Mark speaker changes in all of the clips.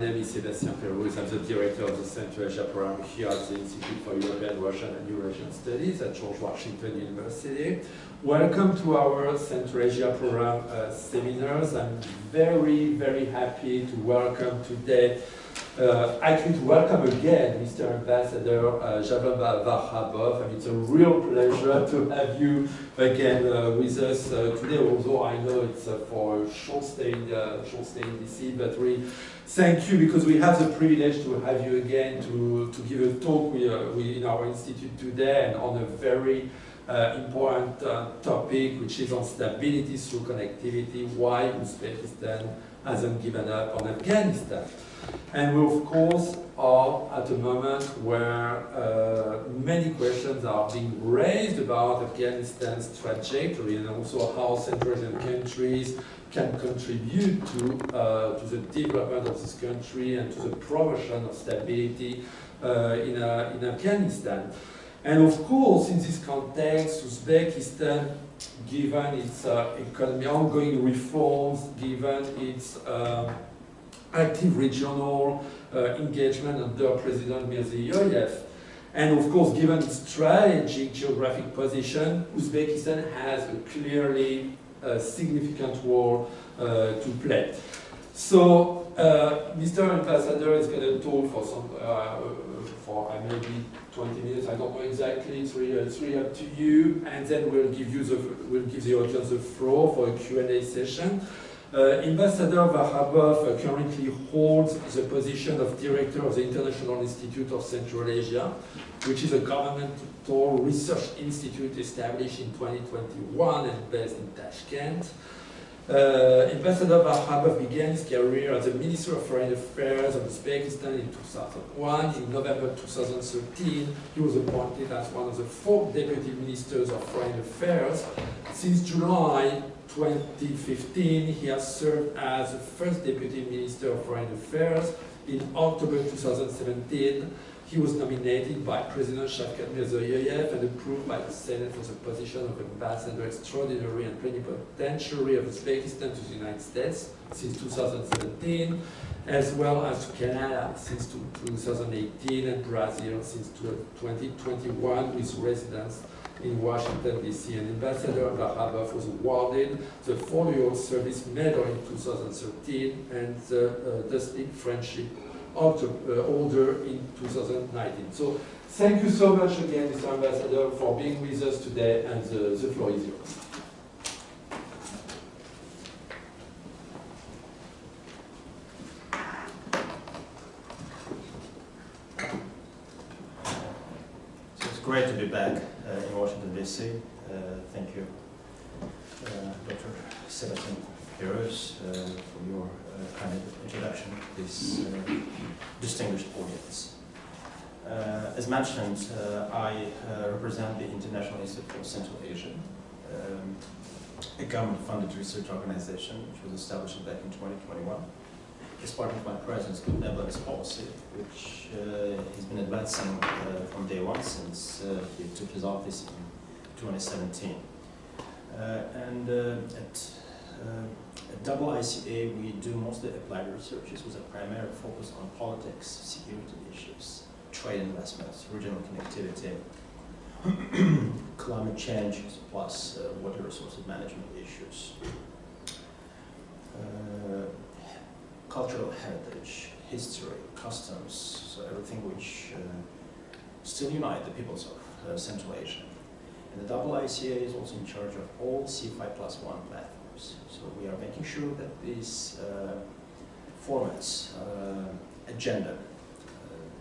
Speaker 1: My name is Sébastien Perrouz. I'm the director of the Central Asia program here at the Institute for European, Russian and Eurasian Studies at George Washington University. Welcome to our Central Asia program seminars. I'm very, very happy to welcome today, actually to welcome again Mr. Ambassador Javlon Vakhabov. And it's a real pleasure to have you again with us today, although I know it's for a short stay in DC, but really thank you, because we have the privilege to have you again to give a talk in our institute today, and on a very important topic, which is on stability through connectivity, why Uzbekistan hasn't given up on Afghanistan. And we, of course, are at a moment where many questions are being raised about Afghanistan's trajectory, and also how Central Asian countries can contribute to the development of this country and to the promotion of stability in Afghanistan. And of course, in this context, Uzbekistan, given its economy, ongoing reforms, given its active regional engagement under President Mirziyoyev, and of course, given its strategic geographic position, Uzbekistan has a clearly significant role to play. So, Mr. Ambassador is going to talk for maybe 20 minutes. I don't know exactly. It's really up to you. And then we'll give the audience the floor for a Q&A session. Ambassador Vakhabov currently holds the position of Director of the International Institute of Central Asia, which is a governmental research institute established in 2021 and based in Tashkent. Ambassador Vakhabov began his career as the Minister of Foreign Affairs of Uzbekistan in 2001. In November 2013, he was appointed as one of the 4 Deputy Ministers of Foreign Affairs. Since July 2015, he has served as the first Deputy Minister of Foreign Affairs. In October 2017, he was nominated by President Shavkat Mirziyoyev and approved by the Senate for the position of Ambassador Extraordinary and Plenipotentiary of Uzbekistan to the United States since 2017, as well as to Canada since 2018 and Brazil since 2021, with residence in Washington, D.C. And Ambassador Vakhabov was awarded the 4-year Service Medal in 2013 and the Dustlik Friendship Order in 2019. So thank you so much again, Mr. Ambassador, for being with us today, and the floor is yours.
Speaker 2: So it's great to be back in Washington, D.C. Thank you, Dr. Sébastien Perrouz, for your kind of introduction to this distinguished audience. As mentioned, I represent the International Institute for Central Asia, a government-funded research organization which was established back in 2021 as part of my President's Good Neighborliness policy, which he's been advancing from day one since he took his office in 2017. At ICA, we do mostly applied researches with a primary focus on politics, security issues, trade investments, regional connectivity, climate change, plus water resources management issues, cultural heritage, history, customs, so everything which still unite the peoples of Central Asia. And the ICA is also in charge of all C5+1 platforms. So we are making sure that these formats, agenda,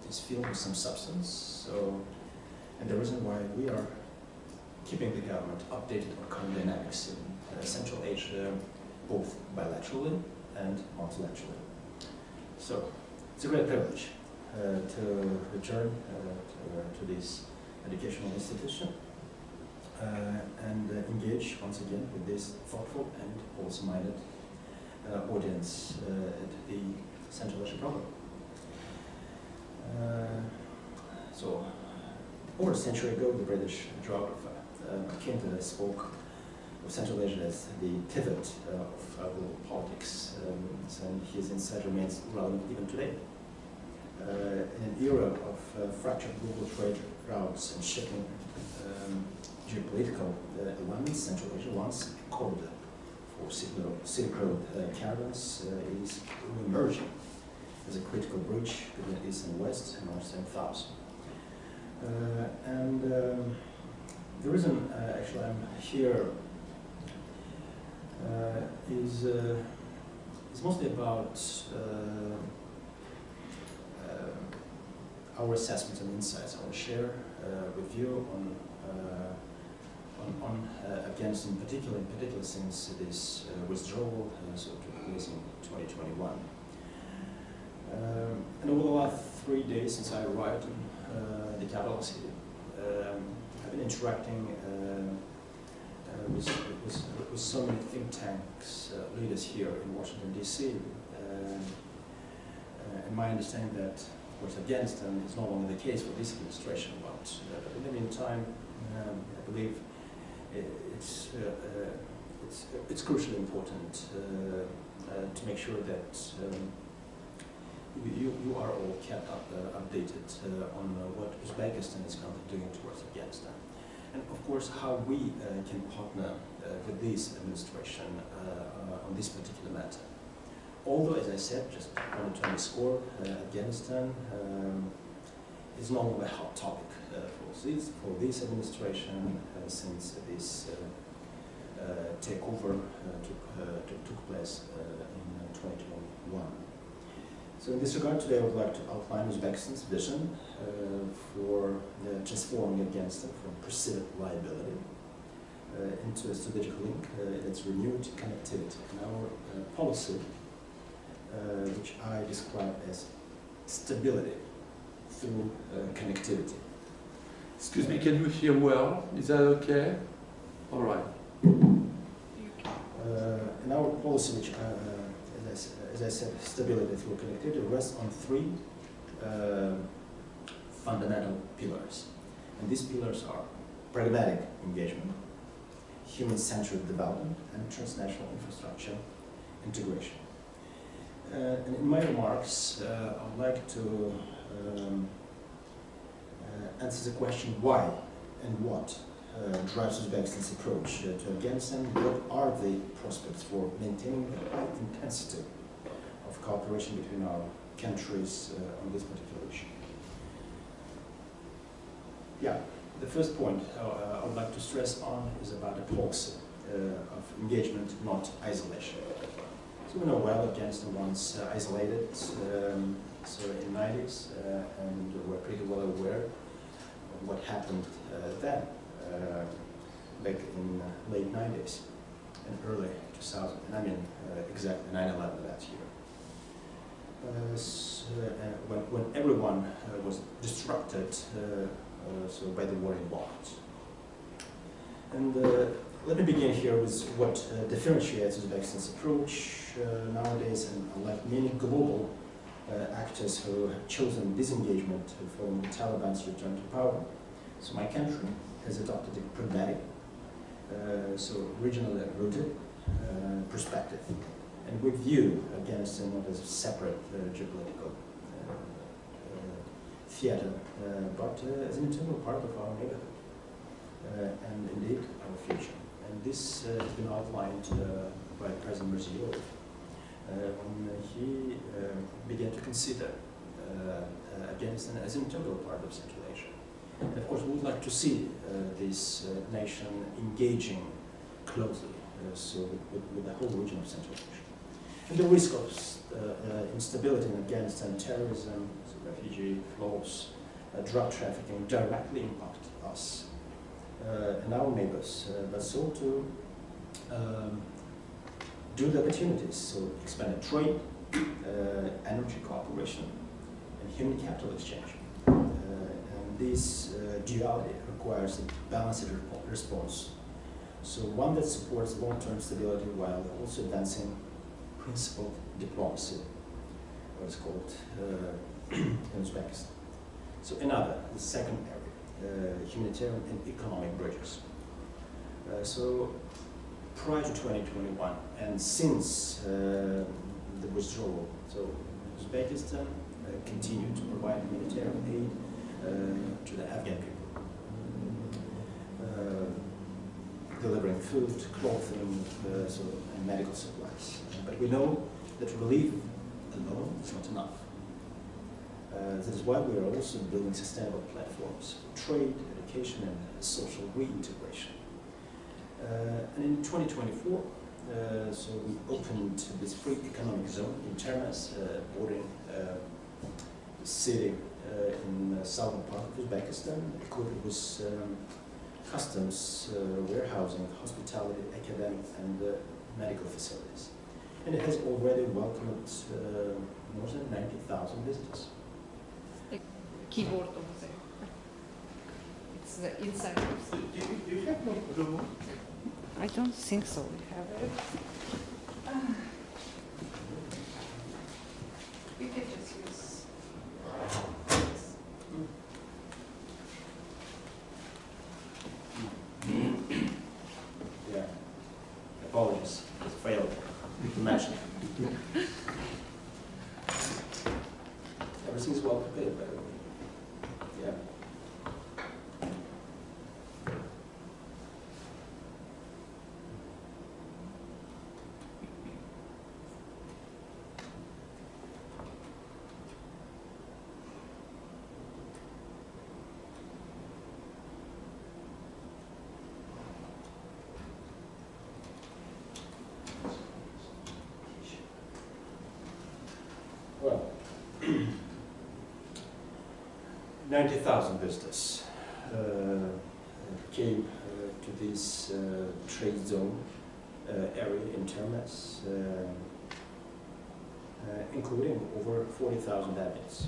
Speaker 2: is filled with some substance. So, and the reason why we are keeping the government updated on current dynamics in Central Asia, both bilaterally and multilaterally. So it's a great privilege to return to this educational institution. And engage once again with this thoughtful and policy-minded audience at the Central Asia program. So, over a century ago, the British geographer Mackintosh spoke Central Asia as the pivot of global politics, and his insight remains relevant even today. In an era of fractured global trade routes and shifting geopolitical alignments, Central Asia, once a corridor for Silk Road caravans, is emerging as a critical bridge between East and West, and North and South. The reason actually I'm here is mostly about our assessments and insights. I will share with you on Afghanistan in particular since this withdrawal took place in 2021. And over the last 3 days since I arrived in the capital city, I've been interacting with so many think tanks, leaders here in Washington, D.C. And my understanding that, of course, Afghanistan is no longer the case for this administration, but in the meantime, I believe it's crucially important to make sure that you are all kept updated on what Uzbekistan is currently doing towards Afghanistan. And of course, how we can partner with this administration on this particular matter. Although, as I said, just wanted to underscore, Afghanistan is no longer a hot topic for this administration since this takeover took place in 2021. So in this regard, today I would like to outline Uzbekistan's vision for transforming Afghanistan from perceived liability into a strategic link in its renewed connectivity, and our policy, which I describe as stability through connectivity.
Speaker 1: Excuse me, can you hear well? Is that okay? All right.
Speaker 2: And our policy, which as I said, stability through connectivity, rests on 3 fundamental pillars. And these pillars are pragmatic engagement, human-centered development, and transnational infrastructure integration. And in my remarks, I would like to answer the question why and what drives Uzbekistan's approach to Afghanistan. What are the prospects for maintaining the high intensity of cooperation between our countries on this particular issue? Yeah, the first point I would like to stress on is about a policy of engagement, not isolation. So we know well Afghanistan once isolated, so in the 90s, and we're pretty well aware of what happened then, back in late 90s and early 2000, and I mean exactly 9/11 that year. When everyone was distracted by the war involved. And let me begin here with what differentiates Uzbekistan's approach nowadays, and unlike many global actors who have chosen disengagement following the Taliban's return to power. So my country has adopted a pragmatic, so regionally rooted perspective. And we view Afghanistan not as a separate geopolitical theater, but as an integral part of our neighborhood, and indeed our future. And this has been outlined by President Mirziyoyev when he began to consider Afghanistan as an integral part of Central Asia. And of course, we would like to see this nation engaging closely with the whole region of Central Asia. And the risk of instability in Afghanistan, terrorism, refugee flows, drug trafficking directly impact us and our neighbors, but so to do the opportunities, so expanded trade, energy cooperation, and human capital exchange. And this duality requires a balanced response. So one that supports long-term stability while also advancing principled diplomacy, what is called in Uzbekistan. So another, the second area, humanitarian and economic bridges. So prior to 2021 and since the withdrawal, so Uzbekistan continued to provide humanitarian aid to the Afghan people, delivering food, clothing, and medical supplies. But we know that relief alone is not enough. That is why we are also building sustainable platforms for trade, education, and social reintegration. And in 2024, so we opened this free economic zone in Termez, bordering the city in the southern part of Uzbekistan, equipped with customs, warehousing, hospitality, academic, and medical facilities. And it has already welcomed more than 90,000 visitors.
Speaker 3: Keyboard over there. It's the inside.
Speaker 2: Do you have one remote?
Speaker 3: I don't think so. We have it. We can just use.
Speaker 2: Yeah. Apologies. It failed to mention. Everything's well prepared, by the way. Yeah. Well, 90,000 visitors came to this trade zone area in Termez, including over 40,000 Afghans.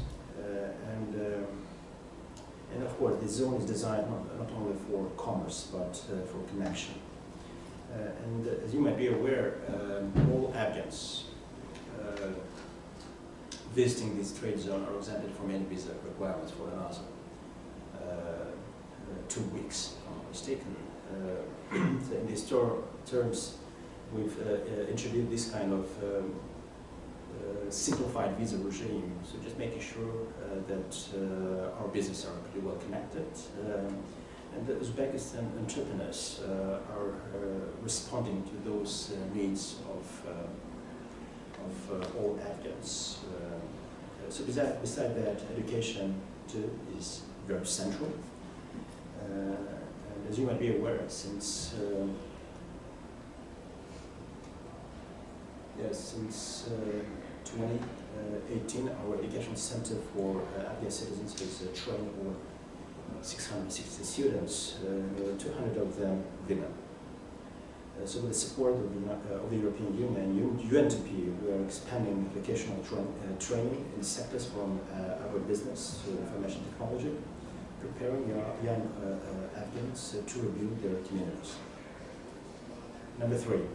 Speaker 2: And of course, this zone is designed not only for commerce, but for connection. And as you might be aware, all Afghans visiting this trade zone are exempted from any visa requirements for another 2 weeks, if I'm not mistaken. So in these terms, we've introduced this kind of simplified visa regime, so just making sure that our businesses are pretty well connected, and the Uzbekistan entrepreneurs are responding to those needs of all Afghans. So beside that, education too is very central. And as you might be aware, since 2018, our education center for Afghan citizens has trained over 660 students, nearly 200 of them women. So with the support of the European Union and UNDP, we are expanding vocational training in sectors from agribusiness to information technology, preparing young Afghans to rebuild their communities. Number 3,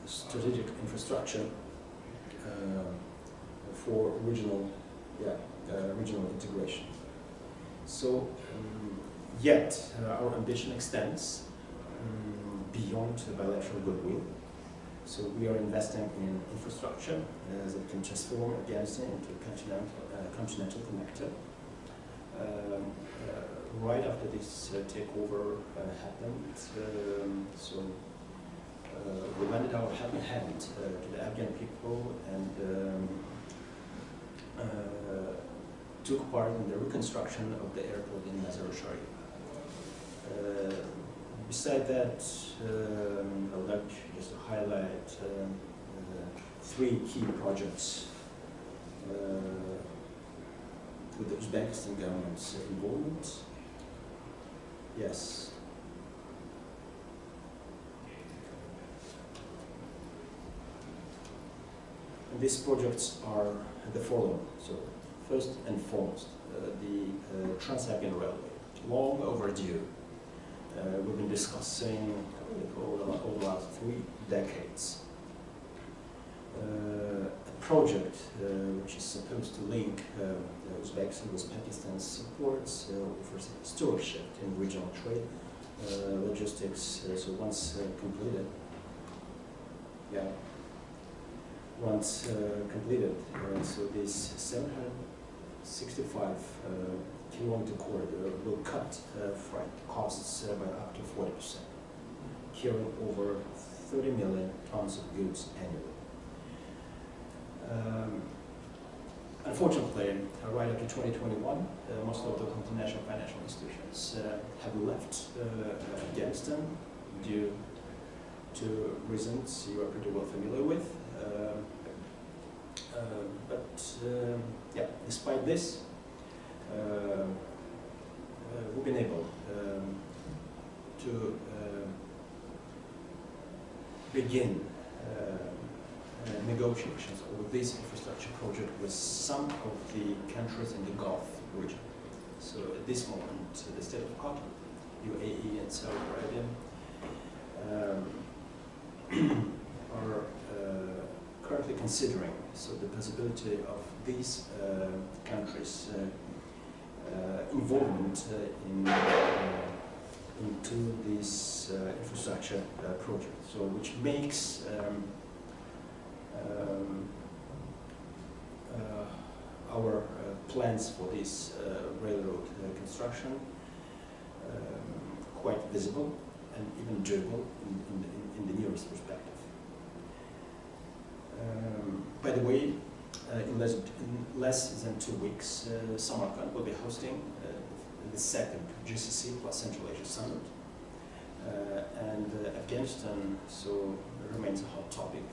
Speaker 2: strategic infrastructure for regional integration. So, yet our ambition extends beyond bilateral goodwill. So we are investing in infrastructure that can transform Afghanistan into a continental connector. Right after this takeover happened, we lended our helping hand to the Afghan people and took part in the reconstruction of the airport in Mazar-e-Sharif. Beside that, I would like just to highlight 3 key projects with the Uzbekistan government's involvement. Yes. And these projects are the following. So, first and foremost, the Trans-Afghan Railway, long overdue. We've been discussing over the last 3 decades. A project which is supposed to link Uzbekistan with Pakistan's supports, offers a historic shift in regional trade logistics. So once completed, so this 765 kilometer corridor will cut freight costs by up to 40%, carrying over 30 million tons of goods annually. Unfortunately, right after 2021, most of the international financial institutions have left Afghanistan due to reasons you are pretty well familiar with. Despite this, we've been able to begin negotiations over this infrastructure project with some of the countries in the Gulf region. So at this moment, the state of Qatar, UAE and Saudi Arabia are currently considering the possibility of these countries' involvement into this infrastructure project. So which makes our plans for this railroad construction quite visible and even doable in the nearest perspective. By the way, in less than 2 weeks, Samarkand will be hosting the second GCC plus Central Asia Summit. And Afghanistan remains a hot topic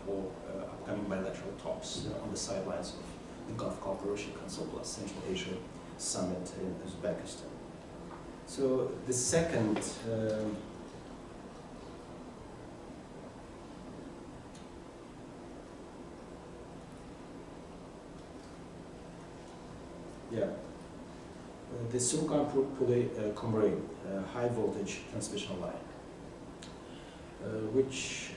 Speaker 2: for upcoming bilateral talks on the sidelines of the Gulf Cooperation Council plus Central Asia Summit in Uzbekistan. So the second the Surkhan-Puli-Kumri high voltage transmission line, which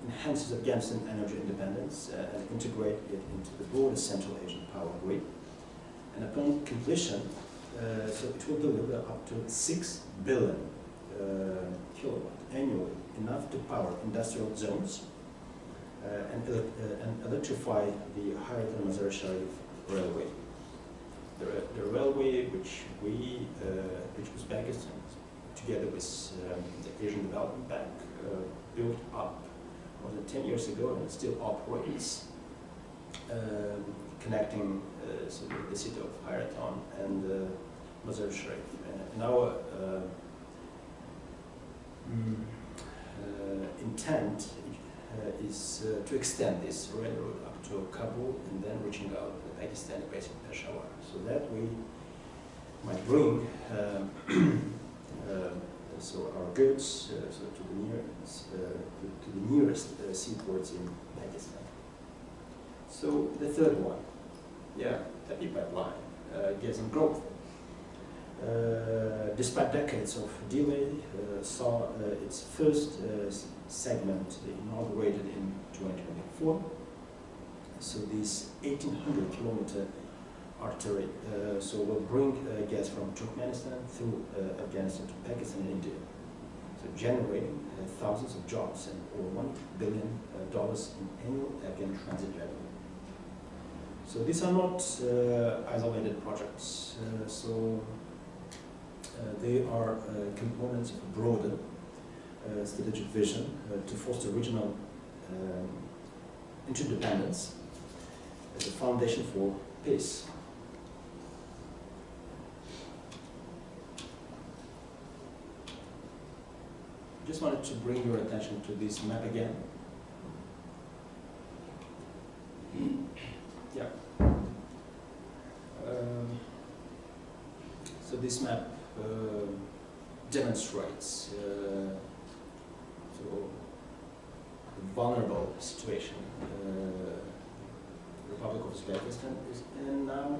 Speaker 2: enhances Afghanistan energy independence and integrates it into the broader Central Asian power grid. And upon completion, it will deliver up to 6 billion kilowatt annually, enough to power industrial zones and electrify the Termez railway. The railway which Uzbekistan, together with the Asian Development Bank, built up more than 10 years ago and still operates, connecting the city of Hayreton and Mazar-e-Sharif. And our intent is to extend this railroad up to Kabul and then reaching out to the Pakistani base in Peshawar, so that we might bring our goods to the nearest seaports in Pakistan. So the third one, the pipeline, gas and growth. Despite decades of delay, saw its first segment inaugurated in 2024. So this 1,800 kilometer artery will bring gas from Turkmenistan through Afghanistan to Pakistan and India, so generating thousands of jobs and over $1 billion in annual Afghan transit revenue. So these are not isolated projects. They are components of a broader strategic vision to foster regional interdependence as a foundation for peace. Just wanted to bring your attention to this map again. So this map demonstrates the vulnerable situation the Republic of Uzbekistan is in now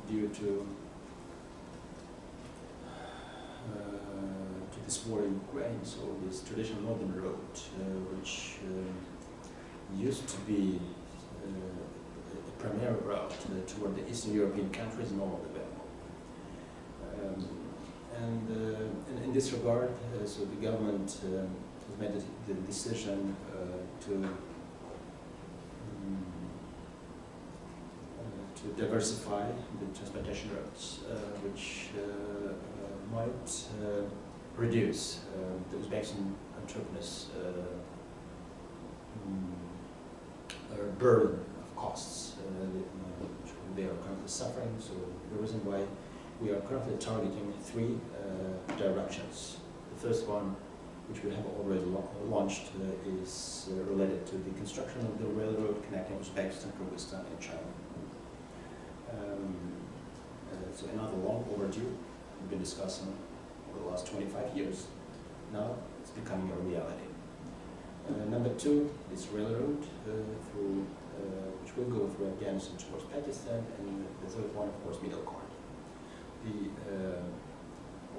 Speaker 2: due to this war in Ukraine. So this traditional northern road, which used to be a primary route toward the Eastern European countries, no longer available. and in this regard, so the government has made the decision to diversify the transportation routes, which might reduce the Uzbekistan entrepreneurs' burden of costs which they are currently suffering. So the reason why we are currently targeting three directions. The first one, which we have already launched, is related to the construction of the railroad connecting Uzbekistan, Kyrgyzstan, and China. So another long overdue we've been discussing over the last 25 years. Now it's becoming a reality. Number two is railroad which will go through Afghanistan towards Pakistan, and the third one, of course, middle corridor,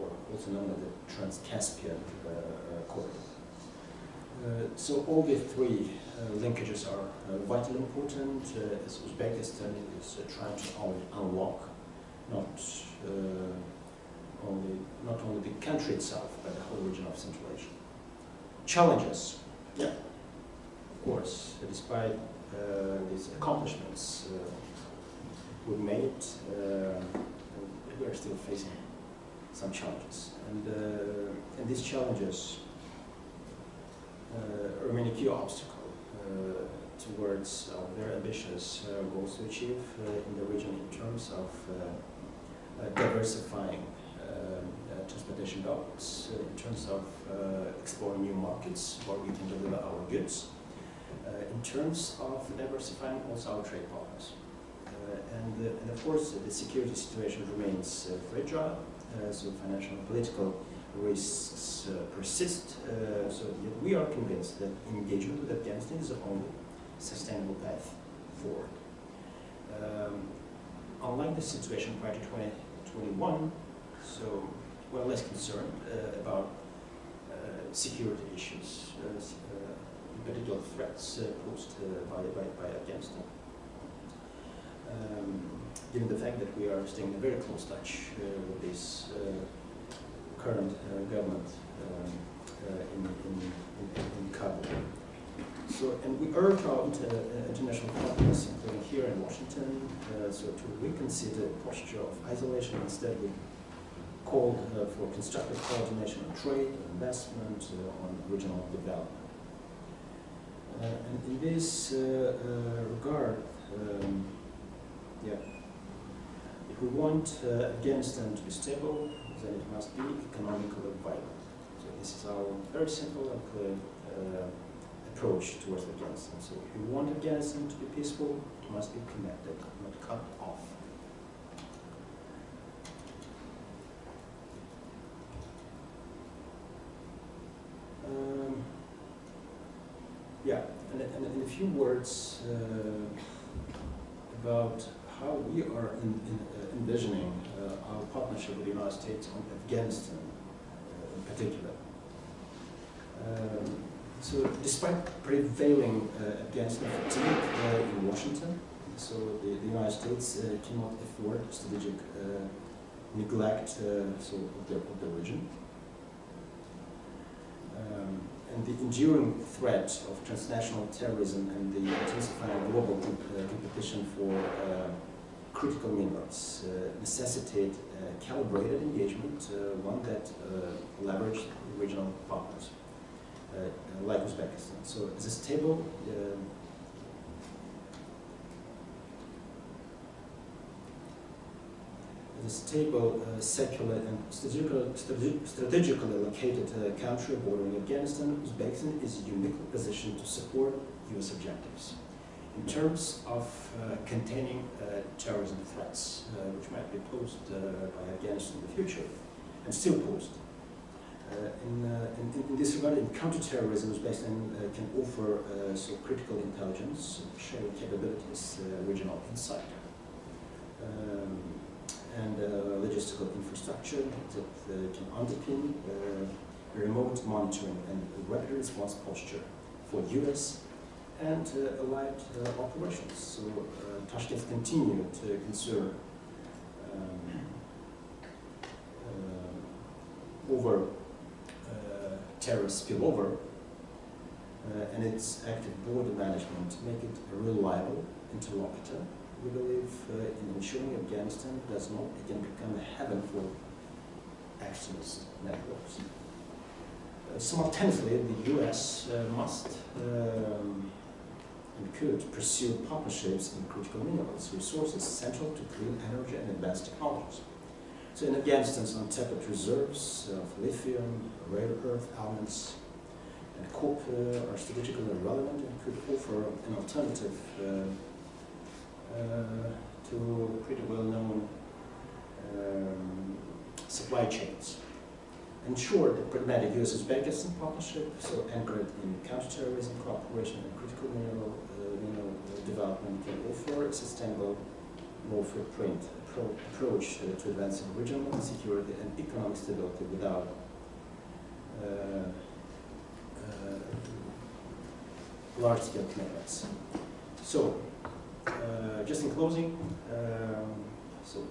Speaker 2: or also known as the Trans-Caspian corridor. So all the three linkages are vitally important as Uzbekistan is trying to unlock not only the country itself, but the whole region of Central Asia. Challenges, yeah, of course, despite these accomplishments we've made, we are still facing some challenges, and these challenges remain a key obstacle towards our very ambitious goals to achieve in the region in terms of diversifying transportation routes, in terms of exploring new markets where we can deliver our goods, in terms of diversifying also our trade partners. And of course, the security situation remains fragile, so financial and political risks persist, so yet we are convinced that engagement with Afghanistan is the only sustainable path forward. Unlike the situation prior to 2021, so we're less concerned about security issues, in particular threats posed by Afghanistan. Given the fact that we are staying in very close touch with this current government in Kabul. So, and we urge our international partners, including here in Washington, so to reconsider a posture of isolation. Instead, we call for constructive coordination on trade, investment, on regional development. And in this regard, yeah, if we want Afghanistan to be stable, then it must be economically viable. So this is our very simple and clear approach towards Afghanistan. So if we want Afghanistan to be peaceful, it must be connected, not cut off. Yeah, and in a few words about how we are envisioning our partnership with the United States on Afghanistan in particular. So despite prevailing Afghanistan fatigue in Washington, so the United States cannot afford strategic neglect of the region. And the enduring threat of transnational terrorism and the intensifying global competition for critical minerals necessitate calibrated engagement, one that leverages regional partners like Uzbekistan. So as a stable secular and strategically located country bordering Afghanistan, Uzbekistan is uniquely positioned to support U.S. objectives in terms of containing terrorism threats which might be posed by Afghanistan in the future and still posed. In this regard, in counterterrorism, Uzbekistan can offer so critical intelligence, sharing capabilities, regional insight, and logistical infrastructure that can underpin remote monitoring and rapid response posture for U.S. and allied operations. So Tashkent continued to concern over terrorist spillover and its active border management make it a reliable interlocutor. We believe in ensuring Afghanistan does not again become a haven for extremist networks. Simultaneously, the US must and could pursue partnerships in critical minerals, resources central to clean energy and advanced technologies. So in Afghanistan's untapped reserves of lithium, rare earth elements, and copper are strategically relevant and could offer an alternative to pretty well-known supply chains. Ensure the pragmatic US-Uzbekistan partnership, so anchored in counterterrorism cooperation and critical mineral development, can offer a sustainable, low footprint approach to advancing regional security and economic stability without large-scale commitments. So, just in closing, so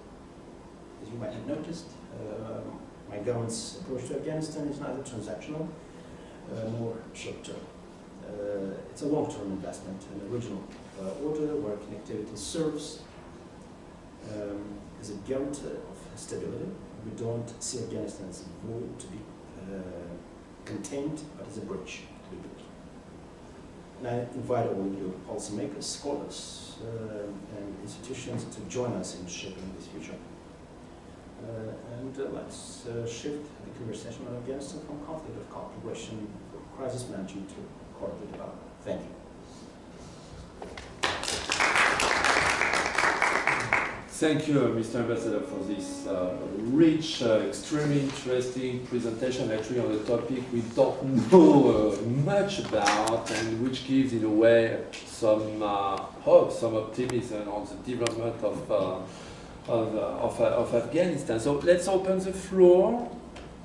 Speaker 2: as you might have noticed, my government's approach to Afghanistan is neither transactional nor short-term. It's a long-term investment in a regional order where connectivity serves as a guarantor of stability. We don't see Afghanistan as a void to be contained, but as a bridge to be built. And I invite all you policymakers, scholars, and institutions to join us in shaping this future. Let's shift the conversation on Afghanistan from conflict of cooperation for crisis management to cooperative development. Thank you.
Speaker 1: Thank you, Mr. Ambassador, for this rich, extremely interesting presentation actually on a topic we don't know much about, and which gives, in a way, some hope, some optimism on the development of Afghanistan. So let's open the floor.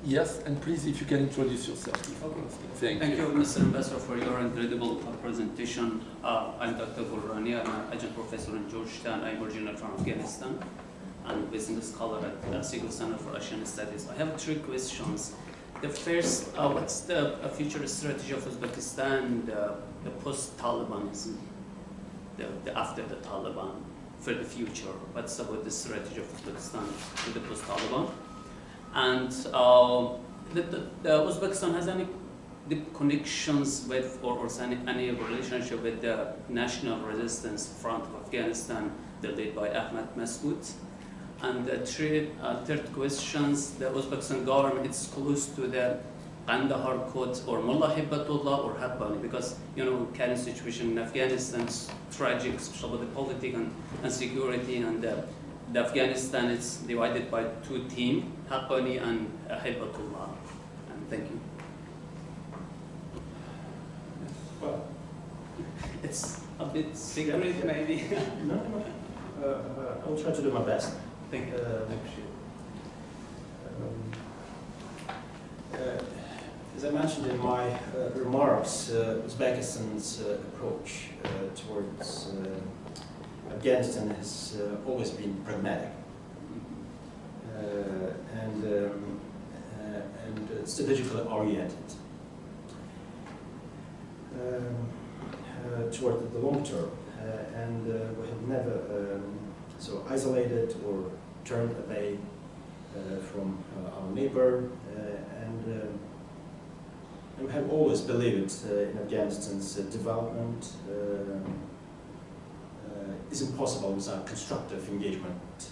Speaker 1: Yes, and please, if you can introduce yourself.
Speaker 4: Thank you, Mr. Ambassador, for your incredible presentation. I'm Dr. Gurrani. I'm an adjunct professor in Georgetown. I'm originally from Afghanistan and business scholar at the Sodiq Center for Asian Studies. I have three questions. The first, what's the future strategy of Uzbekistan, the post-Talibanism, the after the Taliban, for the future? What's about the strategy of Uzbekistan with the post-Taliban? And the Uzbekistan has any deep connections with, or any relationship with the National Resistance Front of Afghanistan, led by Ahmad Massoud? And the third questions, the Uzbekistan government is close to the Kandahar Code or Mullah Hibbatullah or Haqqani, because current situation in Afghanistan is tragic, especially with the politics and security, and the Afghanistan is divided by two teams, Haqqani and Hibbatullah. And thank you.
Speaker 2: Well,
Speaker 4: it's a bit secret, maybe.
Speaker 2: No. I will try to do my best.
Speaker 4: Thank you.
Speaker 2: As I mentioned in my remarks, Uzbekistan's approach towards Afghanistan has always been pragmatic and strategically oriented toward the long term, and we have never so isolated or turned away from our neighbor, and we have always believed in Afghanistan's development is impossible without constructive engagement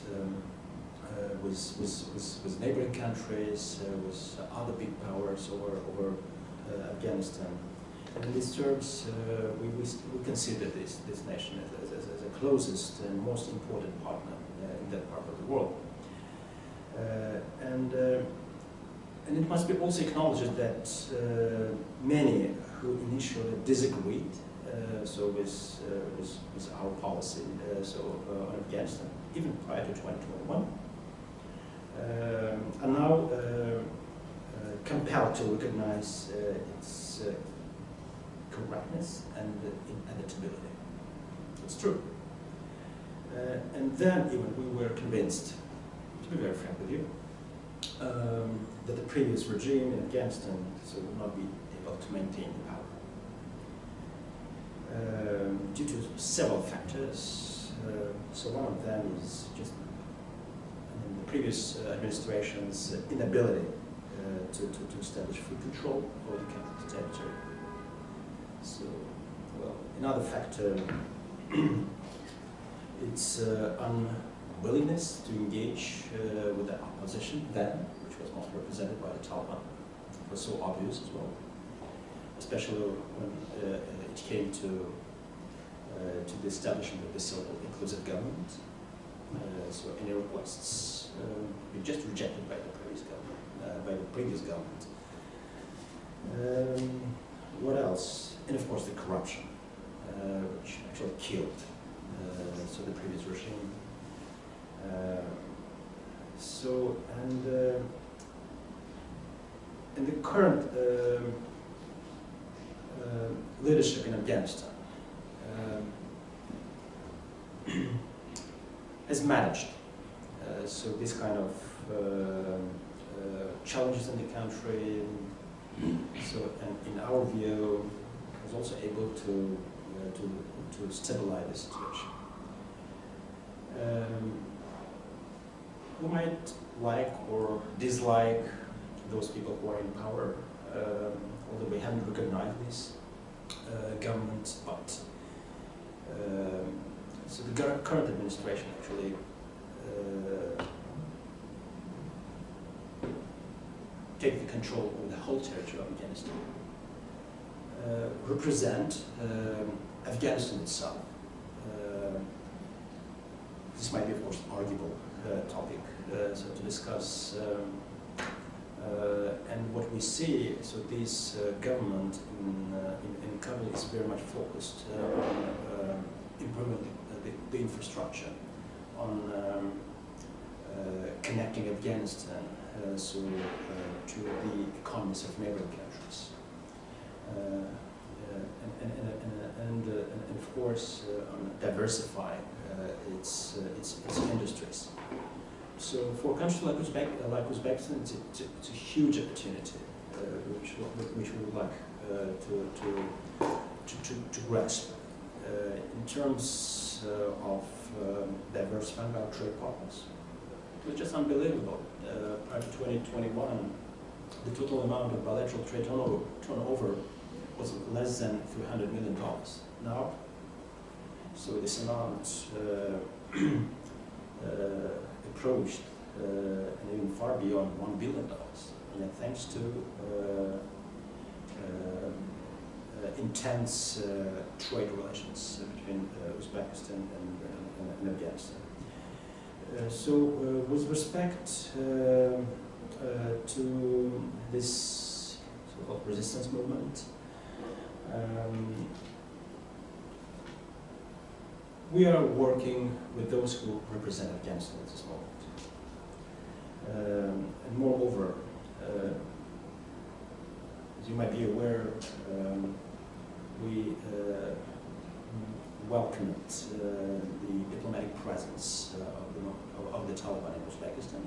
Speaker 2: with neighboring countries, with other big powers over Afghanistan. And in these terms, we consider this nation as the closest and most important partner in that part of the world. And it must be also acknowledged that many who initially disagreed with our policy on Afghanistan, even prior to 2021, are now compelled to recognize its correctness and inevitability. It's true. And then even we were convinced, to be very frank with you, that the previous regime in Afghanistan would not be able to maintain the power. Due to several factors. So one of them is just the previous administration's inability to establish full control over the country's territory. So, well, another factor, its unwillingness to engage with the opposition then, which was not represented by the Taliban. It was so obvious as well, especially when it came to the establishment of the so-called inclusive government. So any requests were just rejected by the previous government. What else? And of course the corruption, which actually killed so the previous regime. And the current leadership in Afghanistan has managed so this kind of challenges in the country. So, and in our view, was also able to stabilize the situation. We might like or dislike those people who are in power, although we haven't recognized this government, but so the current administration actually take the control of the whole territory of Afghanistan, represent Afghanistan itself. This might be, of course, an arguable topic so to discuss. And what we see, so this government in Kabul is very much focused on improving the infrastructure, on connecting Afghanistan to the economies of neighboring countries, and of course on diversify its industries. So for a country like Uzbekistan, it's a huge opportunity, which we would like to grasp. In terms of diversifying our trade partners, it was just unbelievable. Prior to 2021, the total amount of bilateral trade turnover was less than $300 million. Now, so this amount approached and even far beyond $1 billion, and thanks to intense trade relations between Uzbekistan and Afghanistan. With respect to this so-called resistance movement, we are working with those who represent Afghanistan at this moment. And moreover, as you might be aware, we welcomed the diplomatic presence of the Taliban in Uzbekistan.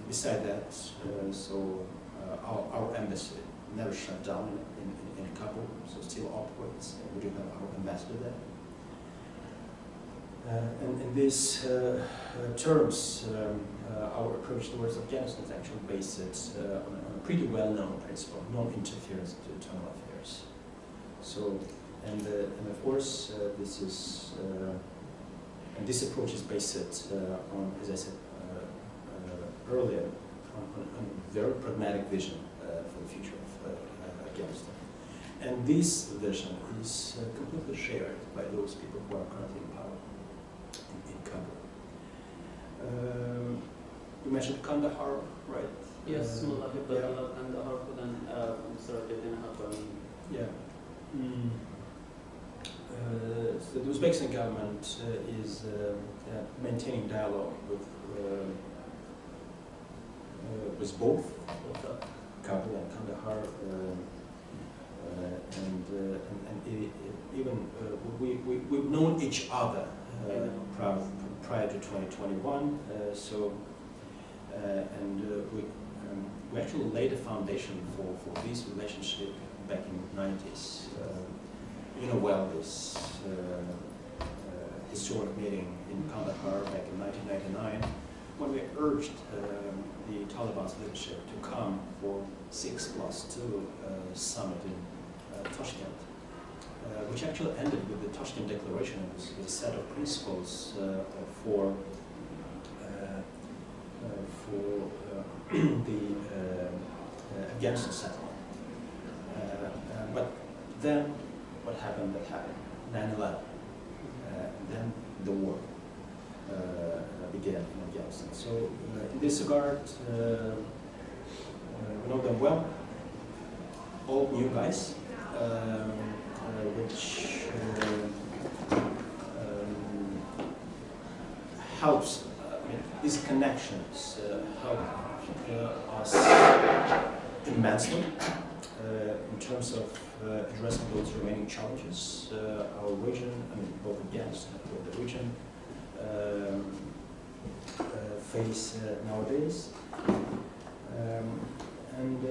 Speaker 2: Beside that, our embassy never shut down in Kabul, so still operates, and we do have our ambassador there. And in these terms, our approach towards Afghanistan is actually based on a pretty well-known principle, non-interference to internal affairs. So, and of course, this approach is based on, as I said earlier, on a very pragmatic vision for the future of Afghanistan. And this vision is completely shared by those people who are currently in power in Kabul. You mentioned Kandahar, right?
Speaker 4: Yes, Kandahar,
Speaker 2: yeah. So the Uzbekistan government is maintaining dialogue with both Kabul and Kandahar, and even we've known each other prior to 2021. We actually laid a foundation for this relationship back in the 90s. You know well this historic meeting in Kandahar back in 1999, when we urged the Taliban's leadership to come for 6+2 summit in Tashkent, which actually ended with the Tashkent Declaration with a set of principles for the Afghanistan settlement. But then what happened? That happened. 9/11. Then the war began in Afghanistan. So in this regard, we know them well. All new guys, which helps. These connections help us immensely in terms of addressing those remaining challenges. Our region, both Afghanistan and both the region, face nowadays. And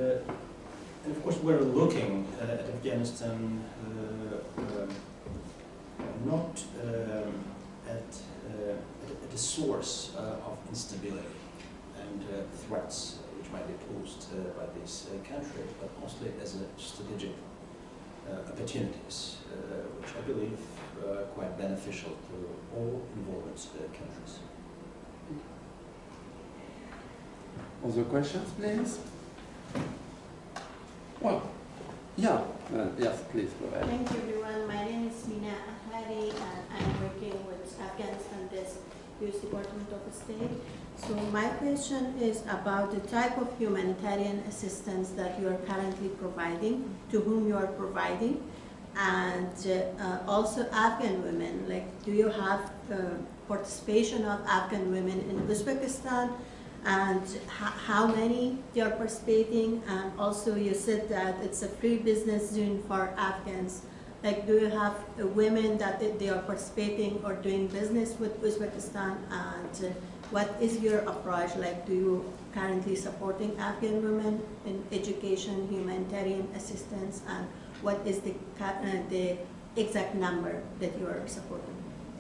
Speaker 2: of course, we're looking at Afghanistan not at the source of instability and threats which might be posed by this country, but mostly as a strategic opportunities, which I believe are quite beneficial to all involved countries.
Speaker 1: Other questions, please? Well, yeah, yes, please go ahead.
Speaker 5: Thank you, everyone. My name is Mina Ahari, and I'm working with Afghanistan desk, U.S. Department of State. So my question is about the type of humanitarian assistance that you are currently providing, to whom you are providing, and also Afghan women. Like, do you have participation of Afghan women in Uzbekistan, and how many they are participating? And also you said that it's a free business zone for Afghans. Like, do you have women that they are participating or doing business with Uzbekistan? And what is your approach? Like, do you currently supporting Afghan women in education, humanitarian assistance, and what is the exact number that you are supporting?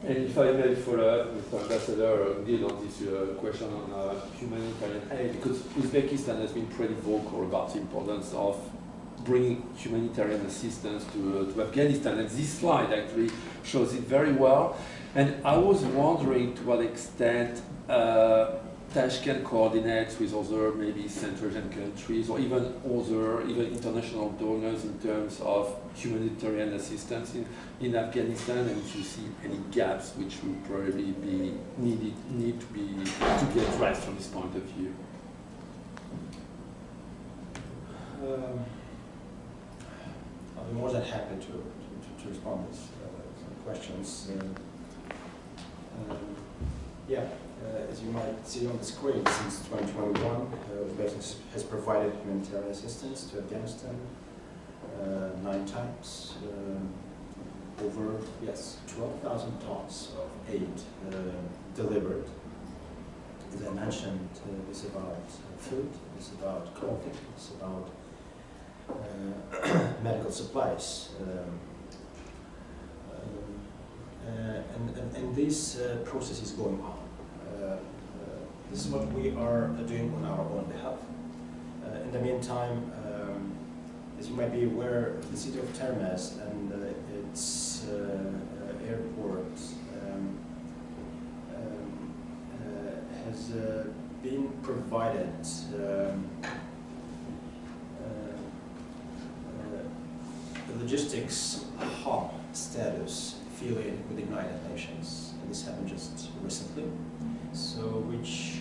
Speaker 1: And if I may follow up, Mr. Ambassador, indeed on this question on humanitarian aid, because Uzbekistan has been pretty vocal about the importance of bringing humanitarian assistance to Afghanistan, and this slide actually shows it very well. And I was wondering to what extent Tashkent coordinates with other maybe Central Asian countries or even other, even international donors in terms of humanitarian assistance in Afghanistan, and if you see any gaps which would probably be need to be addressed from this point of view.
Speaker 2: I'll be more than happy to respond to some questions. As you might see on the screen, since 2021, Uzbekistan has provided humanitarian assistance to Afghanistan 9 times, over 12,000 tons of aid delivered. As I mentioned, it's about food, it's about clothing, it's about medical supplies, and this process is going on. This is what we are doing on our own behalf. In the meantime, as you might be aware, the city of Termez and its airport has been provided the logistics hub status affiliated with the United Nations. And this happened just recently. So, which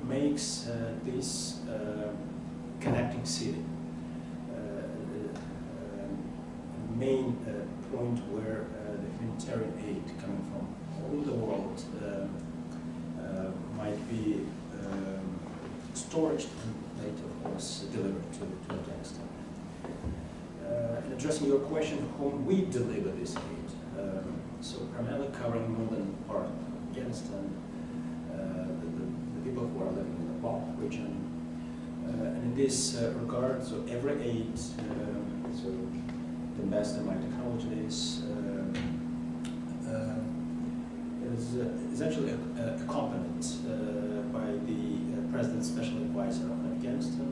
Speaker 2: makes this connecting city main point where the humanitarian aid coming from all over the world might be stored and later, of course, delivered to Afghanistan. In addressing your question, whom we deliver this aid, so primarily covering northern part of Afghanistan, region. And in this regard, so every aid, so the ambassador of my technologies is actually accompanied by the President's Special Advisor on Afghanistan,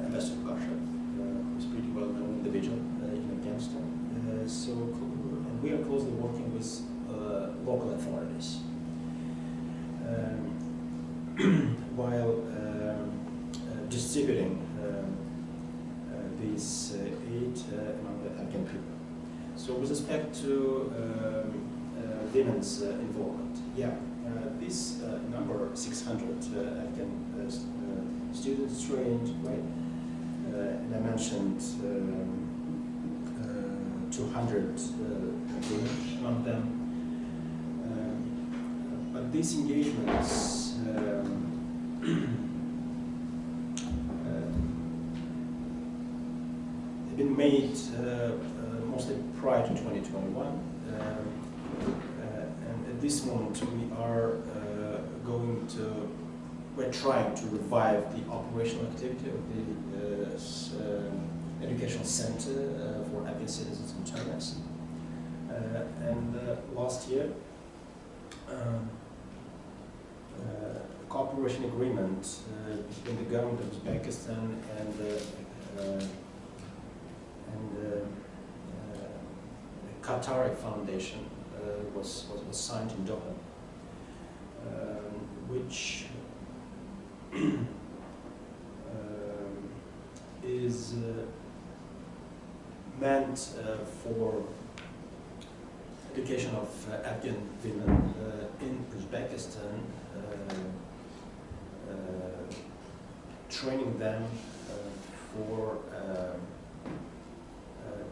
Speaker 2: Ambassador Vakhabov, who's a pretty well-known individual in Afghanistan. And we are closely working with local authorities while distributing these aid among the Afghan people. So with respect to women's involvement, this number 600 Afghan students trained, right? And I mentioned 200 women among them. But these engagements have been made mostly prior to 2021. And at this moment we are we're trying to revive the operational activity of the educational center for Afghan citizens in Termez. And last year, cooperation agreement between the government of Uzbekistan and Qatari Foundation was signed in Doha, which is meant for education of Afghan women in Uzbekistan, training them for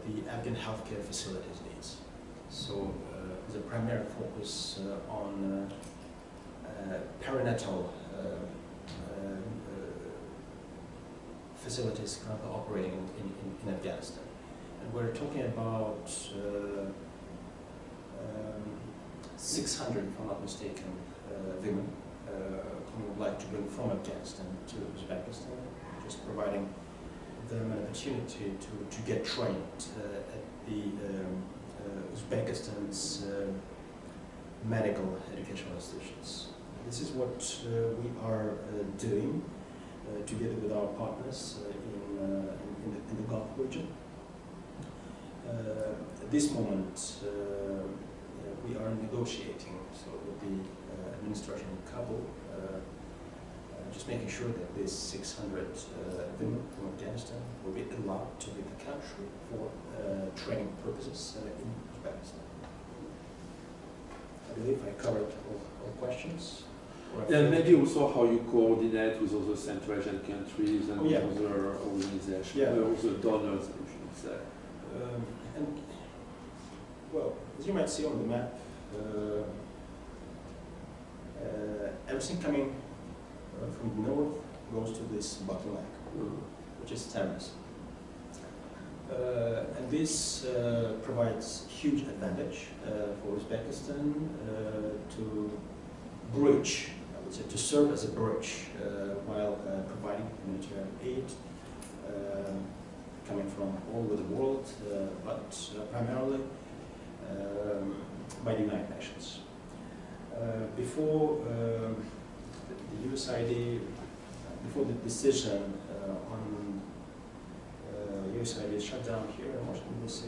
Speaker 2: the Afghan healthcare facilities needs. So the primary focus on perinatal facilities currently operating in Afghanistan. And we're talking about 600, if I'm not mistaken, women who would like to bring from Afghanistan to Uzbekistan, just providing them an opportunity to get trained at the Uzbekistan's medical educational institutions. This is what we are doing together with our partners in the Gulf region. At this moment, we are negotiating with the administration in Kabul, just making sure that these 600 women from Afghanistan will be allowed to leave the country for training purposes in Uzbekistan. I believe I covered all questions.
Speaker 1: And maybe also how you coordinate with other Central Asian countries and other organizations, also donors, I should say.
Speaker 2: And well, as you might see on the map, everything coming from the north goes to this bottleneck, which is Termez. And this provides huge advantage for Uzbekistan to bridge, I would say, to serve as a bridge while providing humanitarian aid coming from all over the world, but primarily by the United Nations. Before the USAID, before the decision on USAID shutdown here in Washington DC,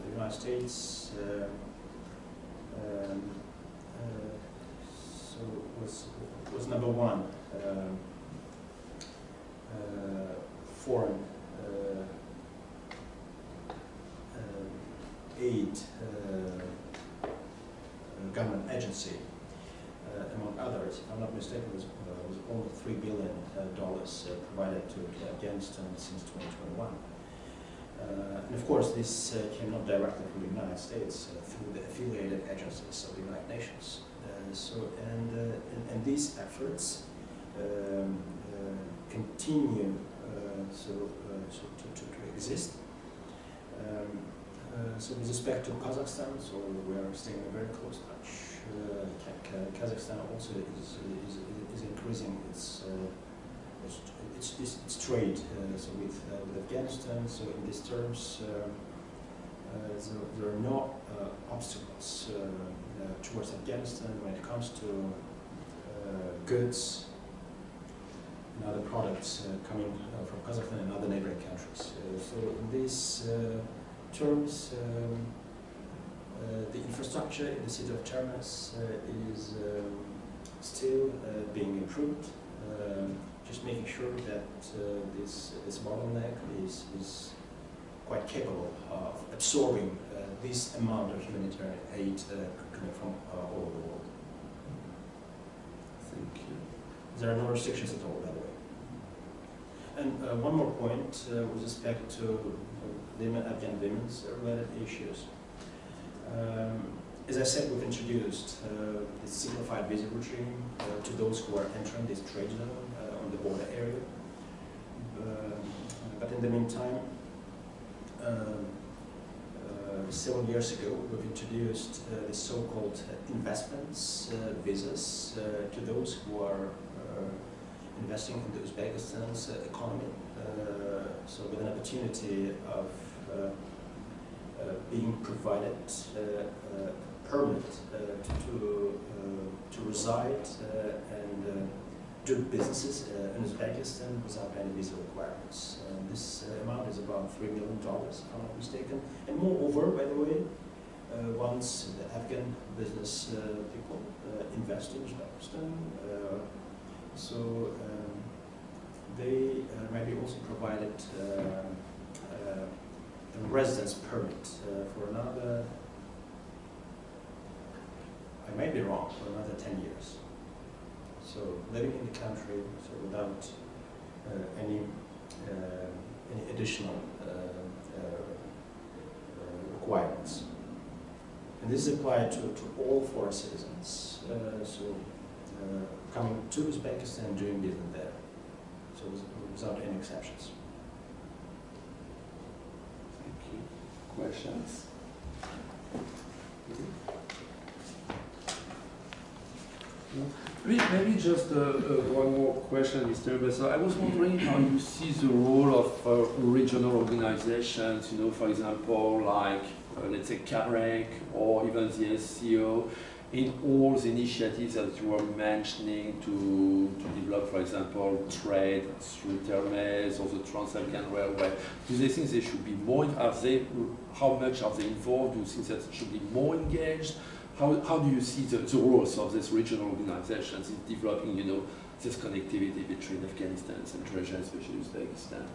Speaker 2: the United States was number one foreign aid government agency, among others. If I'm not mistaken, was almost $3 billion provided to Afghanistan since 2021. And of course, this came not directly from the United States, through the affiliated agencies of the United Nations. And these efforts continue to exist. So with respect to Kazakhstan, so we are staying in very close touch. Kazakhstan also is increasing its trade so with Afghanistan. So in these terms, there are no obstacles towards Afghanistan when it comes to goods and other products coming from Kazakhstan and other neighboring countries. So in these terms, the infrastructure in the city of Termez is still being improved. Just making sure that this bottleneck is quite capable of absorbing this amount of humanitarian aid coming from all over the world.
Speaker 1: Thank you.
Speaker 2: There are no restrictions at all, by the way. And one more point with respect to Afghan women's related issues. As I said, we've introduced the simplified visa regime to those who are entering this trade zone on the border area. But in the meantime, 7 years ago, we've introduced the so-called investments visas to those who are investing in the Uzbekistan's economy. So with an opportunity of being provided permit to reside and do businesses in Uzbekistan without any visa requirements. This amount is about $3 million, if I'm not mistaken. And moreover, by the way, once the Afghan business people invest in Uzbekistan, so they might be also provided a residence permit for another, I might be wrong, for another 10 years. So living in the country, so without any additional requirements. And this is applied to all foreign citizens, coming to Uzbekistan and doing business there, so without any exceptions.
Speaker 1: Thank you. Questions? Maybe just one more question, Mr. Ambassador. I was wondering how you see the role of regional organizations, you know, for example, like, let's say, CAREC or even the SCO, in all the initiatives that you were mentioning to develop, for example, trade through Termez or the Trans-Afghan Railway. Do they think they should be more, how much are they involved? Do you think that they should be more engaged? How do you see the roles of these regional organizations in developing, you know, this connectivity between Afghanistan and Central Asia, especially Uzbekistan?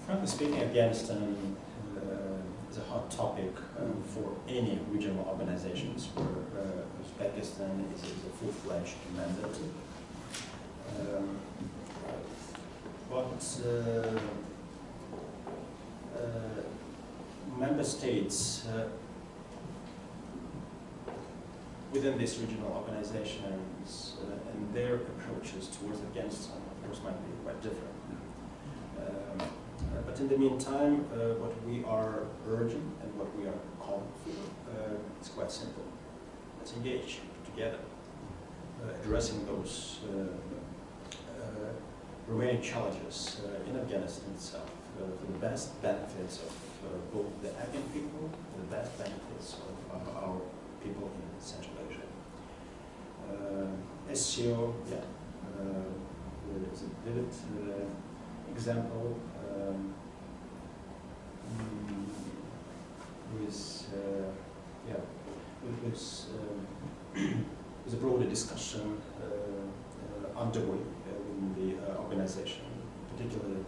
Speaker 2: Frankly speaking, Afghanistan is a hot topic for any regional organizations where Uzbekistan is a full-fledged member. Member states within these regional organizations and their approaches towards Afghanistan, of course, might be quite different. But in the meantime, what we are urging and what we are calling for is quite simple. Let's engage together, addressing those remaining challenges in Afghanistan itself for the best benefits of both the Afghan people and the best benefits of our people in Central Asia. SCO, yeah, is a vivid example. With a broader discussion underway within the organization. Particularly,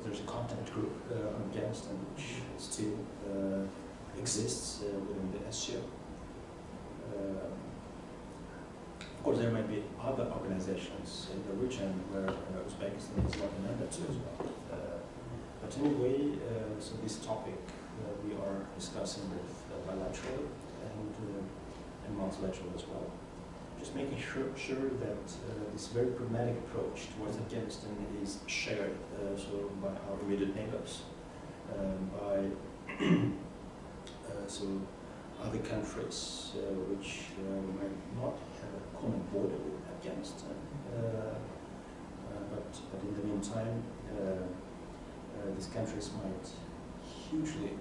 Speaker 2: there's a contact group on Afghanistan which still exists within the SCO. Of course, there might be other organizations in the region where Uzbekistan is not a member to as well. But anyway, so this topic we are discussing both bilateral and multilateral as well, just making sure that this very pragmatic approach towards Afghanistan is shared so by our immediate neighbors, by so other countries which might not have a common border with Afghanistan, but in the meantime, these countries might hugely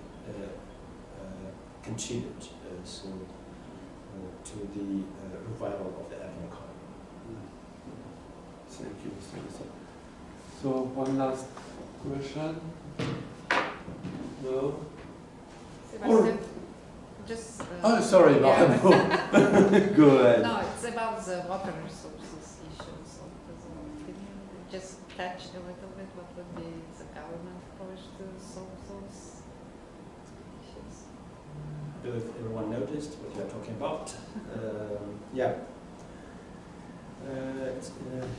Speaker 2: contribute to the revival of the Afghan economy.
Speaker 1: Thank you, Mr. Minister. So one last question. No?
Speaker 3: Sebastian, just...
Speaker 1: Oh, sorry,
Speaker 3: yeah.
Speaker 1: Go ahead.
Speaker 3: No, it's about the water resources issue. So, can you just touch a little bit what would be the government approach to solve those issues?
Speaker 2: I believe everyone noticed what you are talking about. Yeah.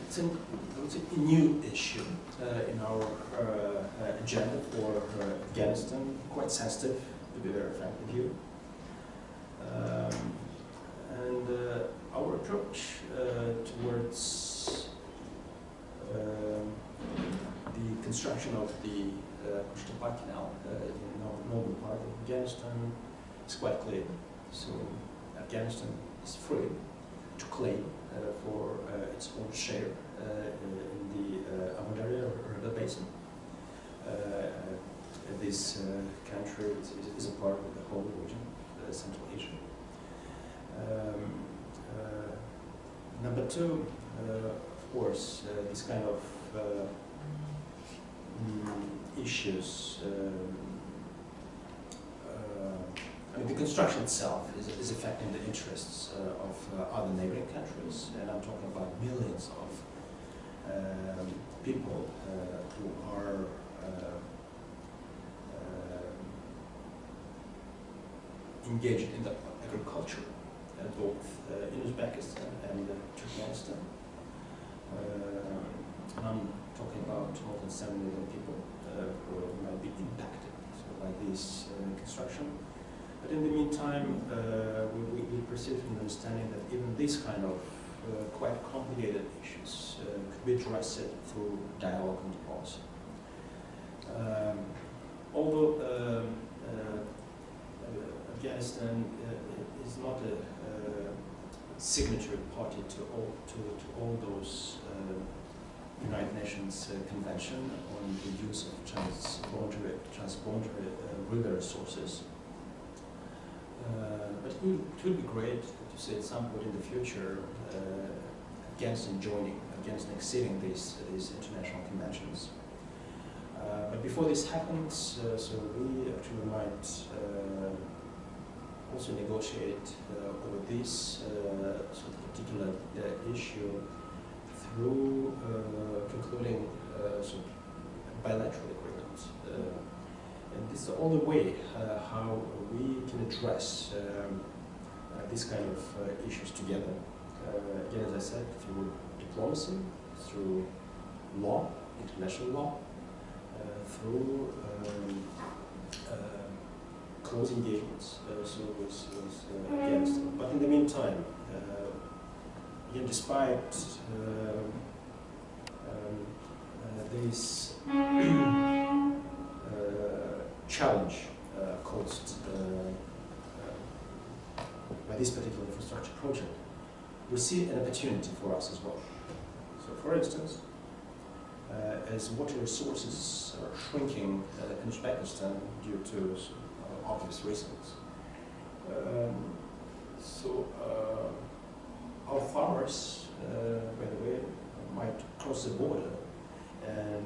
Speaker 2: It's a new issue in our agenda for Afghanistan, quite sensitive, to be very frank with you. And our approach towards the construction of the Tashkent Canal in the northern part of Afghanistan is quite clear. So Afghanistan is free to claim for its own share in the Amudarya river basin. This country is a part of the whole region, Central Asia. Number two, of course, this kind of issues. I mean, the construction itself is affecting the interests of other neighboring countries, and I'm talking about millions of people who are engaged in the agriculture, both in Uzbekistan and Turkmenistan. I'm talking about more than 7 million people who might be impacted by this construction. But in the meantime, we proceed from the understanding that even these kind of quite complicated issues could be addressed through dialogue and diplomacy. Although Afghanistan is not a signatory party to all those United Nations Convention on the use of transboundary river resources. But it would be great to see at some point in the future Afghanistan exceeding these international conventions. But before this happens, so we actually might also negotiate over this sort of particular issue through concluding sort of bilateral agreements. And this is the only way how we can address these kind of issues together. Again, as I said, through diplomacy, through law, international law, through close engagements with Afghanistan. But in the meantime, again, despite this challenge caused by this particular infrastructure project, we see an opportunity for us as well. So, for instance, as water resources are shrinking in Uzbekistan due to obvious reasons, our farmers, by the way, might cross the border and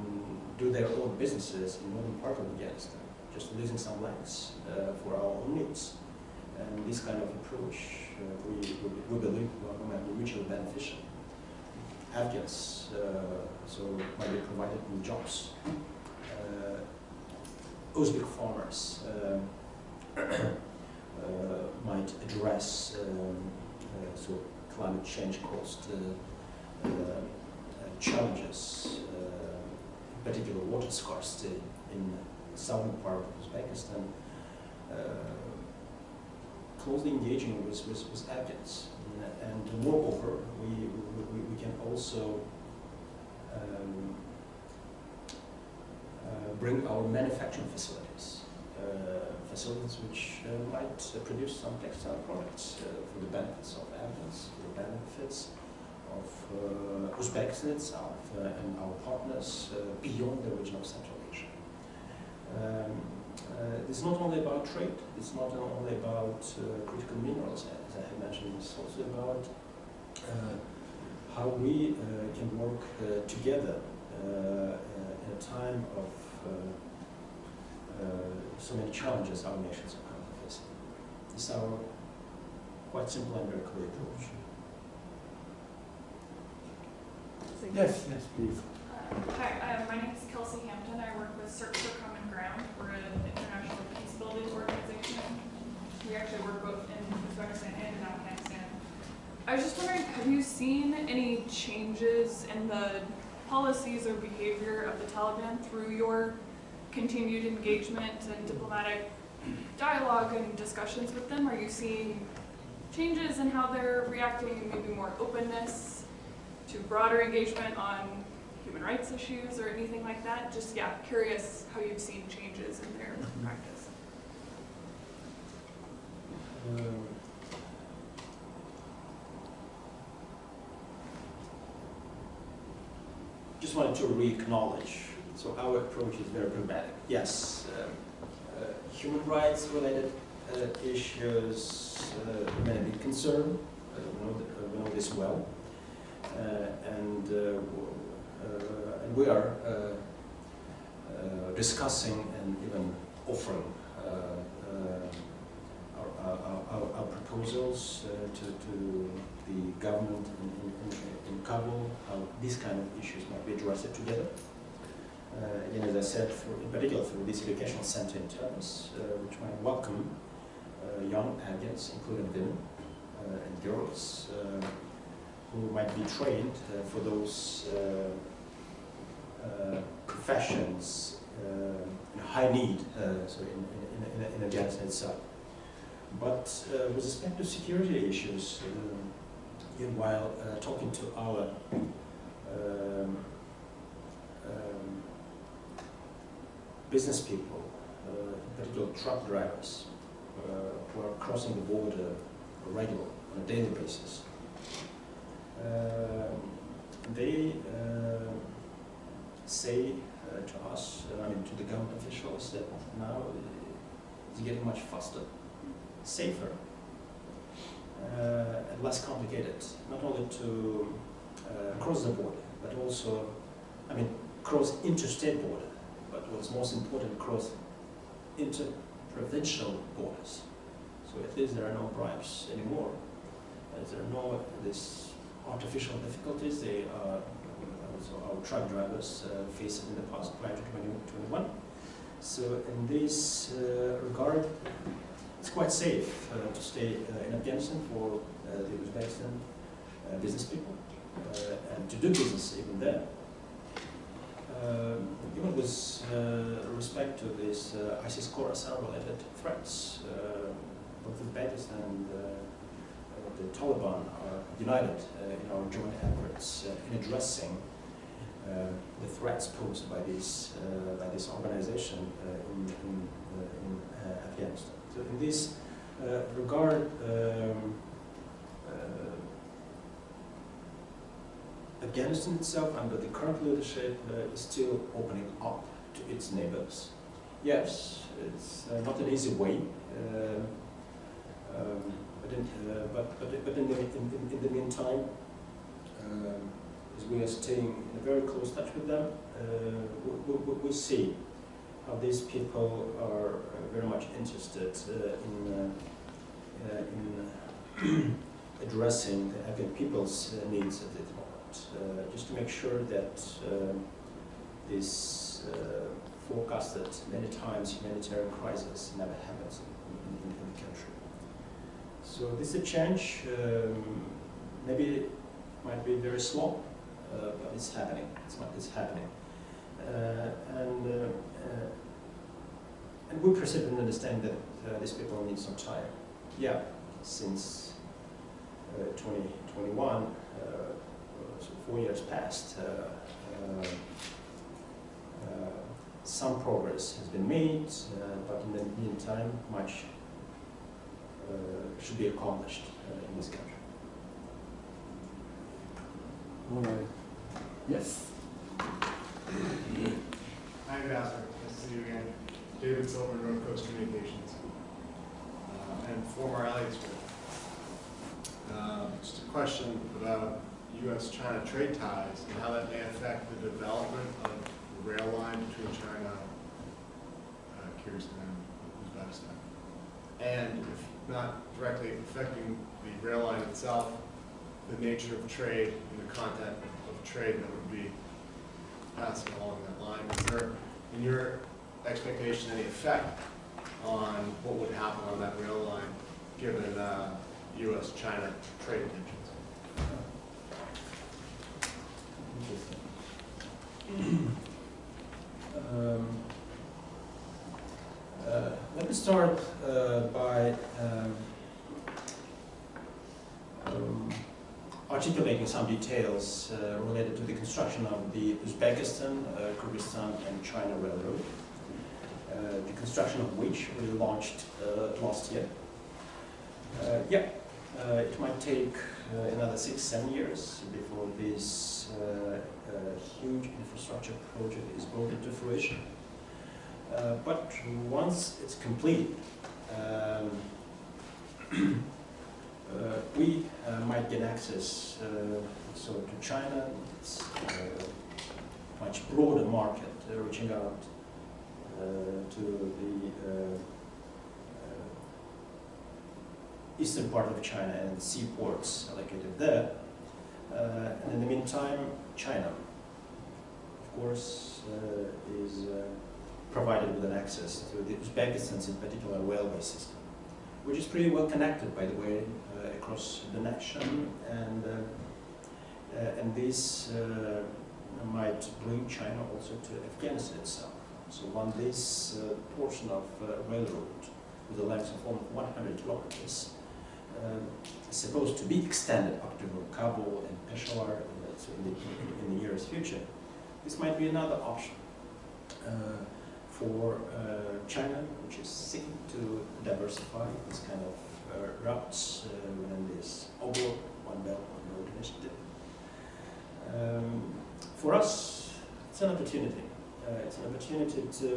Speaker 2: do their own businesses in northern part of Afghanistan, just leasing some lands for our own needs. And this kind of approach, we believe, might be mutually beneficial. Afghans might be provided with jobs. Uzbek farmers might address climate change caused challenges, in particular water scarcity in the southern part of Uzbekistan, closely engaging with Afghans And moreover, we can also bring our manufacturing facilities, facilities which might produce some textile products for the benefits of Afghans, for the benefits of Uzbeks in itself and our partners beyond the region of Central Asia. It's not only about trade, it's not only about critical minerals, as I have mentioned, it's also about how we can work together in a time of so many challenges our nations are currently facing. It's our quite simple and very clear approach.
Speaker 1: Yes, yes, please.
Speaker 6: Hi, my name is Kelsey Hampton. I work with Search for Common Ground. We're an international peace building organization. We actually work both in Uzbekistan and in Afghanistan. I was just wondering, have you seen any changes in the policies or behavior of the Taliban through your continued engagement and diplomatic dialogue and discussions with them? Are you seeing changes in how they're reacting and maybe more openness to broader engagement on human rights issues or anything like that? Just, yeah, curious how you've seen changes in their practice.
Speaker 2: Just wanted to re-acknowledge, so our approach is very pragmatic. Yes, human rights related issues remain a big concern. We know this well. And we are discussing and even offering our proposals to the government in Kabul, how these kind of issues might be addressed together. Again, as I said, in particular through this educational center in Termez, which might welcome young Afghans, including women and girls, who might be trained for those professions in high need, so in Afghanistan itself. But with respect to security issues, while talking to our business people, in particular truck drivers, who are crossing the border regularly on a daily basis, they say to us, to the government officials, that now it's getting much faster, safer, and less complicated, not only to cross the border, but also, cross interstate border, but what's most important, cross interprovincial borders. So at least there are no bribes anymore. There are no this artificial difficulties they also our truck drivers faced in the past prior to 2021. So in this regard, it's quite safe to stay in Afghanistan for the Uzbekistan business people and to do business even there. Even with respect to this ISIS Khorasan related threats, both Uzbekistan and the Taliban are united in our joint efforts in addressing the threats posed by this organization in Afghanistan. So in this regard, Afghanistan itself, under the current leadership, is still opening up to its neighbors. Yes, it's not an easy way, but in the meantime, as we are staying in a very close touch with them, we see how these people are very much interested in addressing the Afghan people's needs at this moment, just to make sure that this forecasted many times humanitarian crisis never happens in the country. So this is a change, maybe it might be very slow, but it's happening. It's happening. And we perceive and understand that these people need some time. Yeah, since 2021, so 4 years passed. Some progress has been made, but in the meantime, much should be accomplished in this country.
Speaker 1: All right. Yes.
Speaker 7: Hi, Ambassador. Nice to see you again. David Silver, North Coast Communications, and former allies. Just a question about U.S.-China trade ties and how that may affect the development of the rail line between China, Kyrgyzstan, and Uzbekistan. And if not directly affecting the rail line itself, the nature of trade and the content of trade that would be passing along that line. Is there, in your expectation, any effect on what would happen on that rail line given U.S.-China trade tensions?
Speaker 2: Let me start by articulating some details related to the construction of the Uzbekistan, Kyrgyzstan, and China Railroad, the construction of which we launched last year. It might take another 6-7 years before this huge infrastructure project is brought into fruition. But once it's complete, we might get access to China. It's a much broader market, reaching out to the eastern part of China and seaports located there. And in the meantime, China, of course, is provided with an access to the Uzbekistan's in particular railway system, which is pretty well connected, by the way, across the nation, and this might bring China also to Afghanistan itself. So when this portion of railroad with a length of almost 100 kilometers is supposed to be extended up to Kabul and Peshawar in the nearest future, this might be another option for China, which is seeking to diversify this kind of routes within this overall One Belt, One Road initiative. For us, it's an opportunity. It's an opportunity to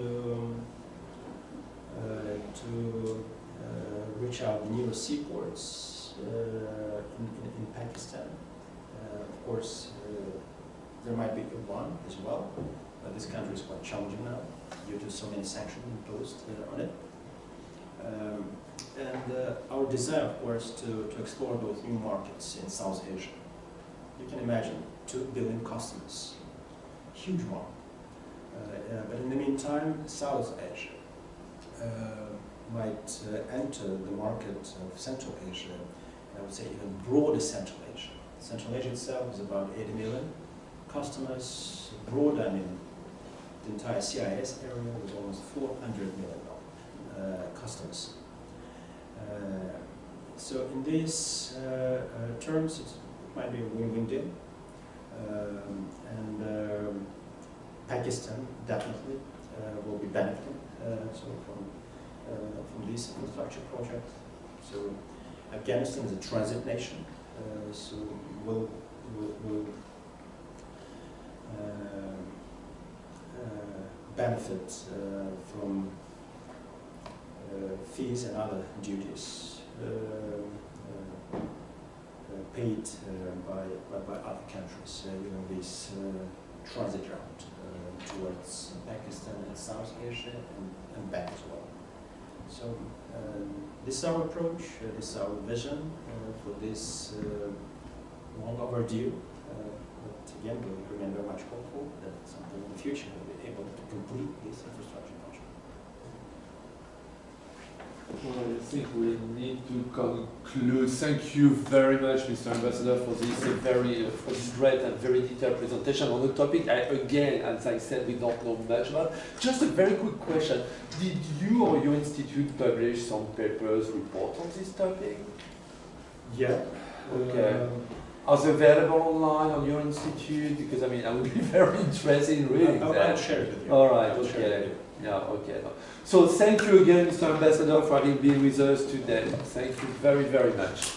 Speaker 2: reach out near seaports in Pakistan. Of course, there might be one as well, but this country is quite challenging now due to so many sanctions imposed on it. And our desire, of course, to explore those new markets in South Asia. You can imagine 2 billion customers, huge one. But in the meantime, South Asia might enter the market of Central Asia, and I would say even broader Central Asia. Central Asia itself is about 80 million customers. Broader, I mean, the entire CIS area was almost 400 million customers. So in these terms, it might be a win-win deal. And Pakistan definitely will be benefiting from this infrastructure project. So Afghanistan is a transit nation, so will benefit from fees and other duties paid by other countries using this transit route towards Pakistan and South Asia and back as well. So this is our approach, this is our vision for this long overdue. But again, we remain very much hopeful that sometime in the future we'll be able to complete this infrastructure project.
Speaker 1: Well, I think we need to conclude. Thank you very much, Mr. Ambassador, for this great and very detailed presentation on the topic. Again, as I said, we don't know much about. Just a very quick question: did you or your institute publish some papers, report on this topic?
Speaker 2: Yeah,
Speaker 1: Okay. Are they available online on your institute? Because I mean, I would be very interested in reading
Speaker 2: I'll
Speaker 1: that.
Speaker 2: share it with you.
Speaker 1: All right,
Speaker 2: I'll share it
Speaker 1: okay.
Speaker 2: with you.
Speaker 1: Yeah, okay. So thank you again, Mr. Ambassador, for having been with us today. Thank you very, very much.